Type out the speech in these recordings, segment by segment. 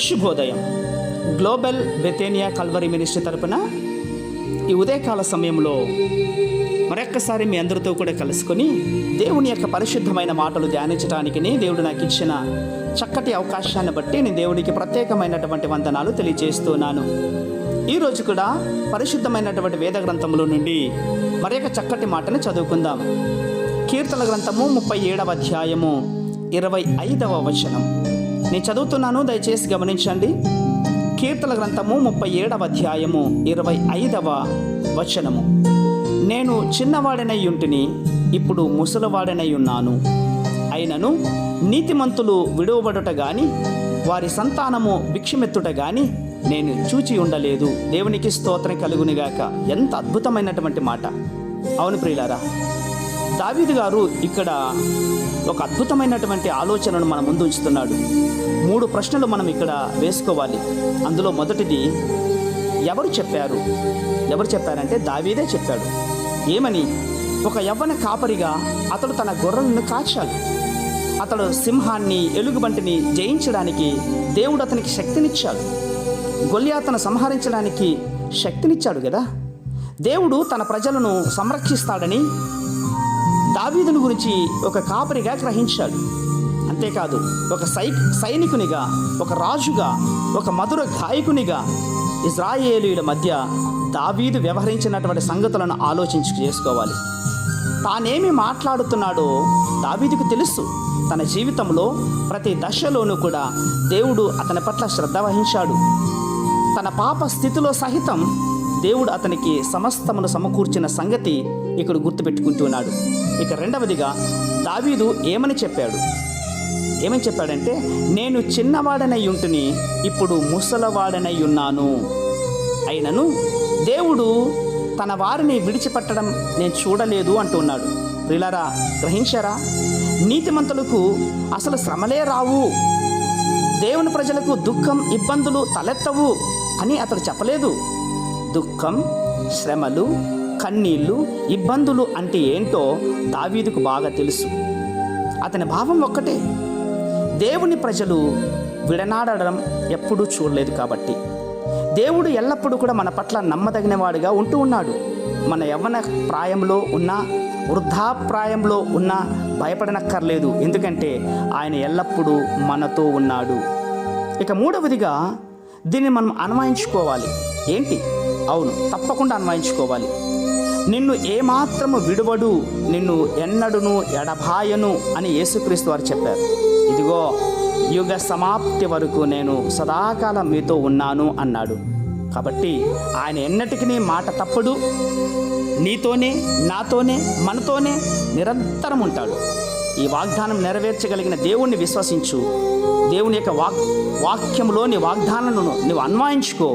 శుభోదయం. Global బెతేనియా Calvary ministry తరపున ఈ ఉదయకాల సమయంలో మరొక్కసారి మీ అందరితో కూడా కలుసుకొని దేవుని యొక్క పరిశుద్ధమైన మాటలు ధ్యానించడానికి దేవుడు నాకు ఇచ్చిన చక్కటి అవకాశాన్ని బట్టి నేను దేవునికి ప్రత్యేకమైనటువంటి వందనాలు తెలియజేస్తున్నాను. ఈరోజు కూడా పరిశుద్ధమైనటువంటి వేద గ్రంథంలో నుండి మరొక చక్కటి మాటను చదువుకుందాం. కీర్తన గ్రంథము 37వ అధ్యాయము 25వ వచనం నేను చదువుతున్నాను, దయచేసి గమనించండి. కీర్తన గ్రంథము 37వ అధ్యాయము 25వ వచనము. నేను చిన్నవాడనై ఉంటిని, ఇప్పుడు ముసలివాడనై ఉన్నాను. అయినను నీతిమంతులు విడువబడుట గాని వారి సంతానము భిక్షమెత్తుట గాని నేను చూచి ఉండలేదు. దేవునికి స్తోత్రం కలుగునిగాక. ఎంత అద్భుతమైనటువంటి మాట. అవును ప్రియులారా, దావీదు గారు ఇక్కడ ఒక అద్భుతమైనటువంటి ఆలోచనను మన ముందు ఉంచుతున్నాడు. 3 ప్రశ్నలు మనం ఇక్కడ వేసుకోవాలి. అందులో మొదటిది, ఎవరు చెప్పారంటే దావీదే చెప్పాడు. ఏమని? ఒక యవ్వన కాపరిగా అతడు తన గొర్రెలను కాచాలి. అతడు సింహాన్ని, ఎలుగుబంటిని జయించడానికి దేవుడు అతనికి శక్తినిచ్చాడు. గొల్యాతును సంహరించడానికి శక్తినిచ్చాడు కదా. దేవుడు తన ప్రజలను సంరక్షిస్తాడని దావీదుని గురించి ఒక కాపరిగా గ్రహించాడు. అంతేకాదు, ఒక సైనికునిగా, ఒక రాజుగా, ఒక మధుర గాయకునిగా ఇశ్రాయేలీయుల మధ్య దావీదు వ్యవహరించినటువంటి సంగతులను చేసుకోవాలి. తానేమి మాట్లాడుతున్నాడో దావీదుకు తెలుసు. తన జీవితంలో ప్రతి దశలోనూ కూడా దేవుడు అతని పట్ల శ్రద్ధ వహించాడు. తన పాప స్థితిలో సహితం దేవుడు అతనికి సమస్తమును సమకూర్చిన సంగతి ఇక్కడ గుర్తుపెట్టుకుంటున్నాడు. ఇక రెండవదిగా, దావీదు ఏమని చెప్పాడంటే, నేను చిన్నవాడనై ఉంటుని, ఇప్పుడు ముసలవాడనై ఉన్నాను. అయినను దేవుడు తన వారిని విడిచిపెట్టడం నేను చూడలేదు అంటున్నాడు. ప్రియులారా, గ్రహించారా? నీతిమంతులకు అసలు శ్రమలే రావు, దేవుని ప్రజలకు దుఃఖం, ఇబ్బందులు తలెత్తవు అని అతడు చెప్పలేదు. దుఃఖం, శ్రమలు, కన్నీళ్ళు, ఇబ్బందులు అంటే ఏంటో దావీదుకు బాగా తెలుసు. అతని భావం ఒక్కటే, దేవుని ప్రజలు విడనాడడం ఎప్పుడూ చూడలేదు కాబట్టి దేవుడు ఎల్లప్పుడూ కూడా మన పట్ల నమ్మదగినవాడుగా ఉంటూ ఉన్నాడు. మన యవ్వన ప్రాయంలో ఉన్నా, వృద్ధాప్రాయంలో ఉన్నా భయపడనక్కర్లేదు. ఎందుకంటే ఆయన ఎల్లప్పుడూ మనతో ఉన్నాడు. ఇక మూడవదిగా, దీన్ని మనం అన్వయించుకోవాలి. ఏంటి? అవును, తప్పకుండా అన్వయించుకోవాలి. నిన్ను ఏమాత్రము విడువడు, నిన్ను ఎన్నడును ఎడబాయను అని యేసుక్రీస్తు వారు చెప్పారు. ఇదిగో యుగ సమాప్తి వరకు నేను సదాకాలం మీతో ఉన్నాను అన్నాడు. కాబట్టి ఆయన ఎన్నటికీ మాట తప్పడు. నీతోనే, నాతోనే, మనతోనే నిరంతరం ఉంటాడు. ఈ వాగ్దానం నెరవేర్చగలిగిన దేవుణ్ణి విశ్వసించు. దేవుని యొక్క వాక్యంలోని వాగ్దానాలను నువ్వు అన్వయించుకో.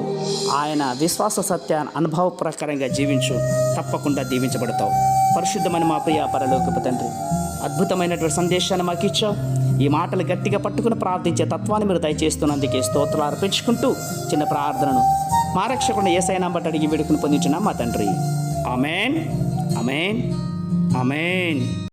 ఆయన విశ్వాస సత్యాన్ని అనుభవ ప్రకారంగా జీవించు. తప్పకుండా దీవించబడతావు. పరిశుద్ధమైన మా ప్రియ పరలోకపు తండ్రి, అద్భుతమైనటువంటి సందేశాన్ని మాకు ఇచ్చావు. ఈ మాటలు గట్టిగా పట్టుకుని ప్రార్థించే తత్వాన్ని మీరు దయచేస్తున్నందుకే స్తోత్రాలు అర్పించుకుంటూ చిన్న ప్రార్థనను మా రక్షకుడు యేసయ్య బట్టి అడిగి వేడుకుని పొందించున్నాం మా తండ్రి. ఆమేన్, ఆమేన్, ఆమేన్.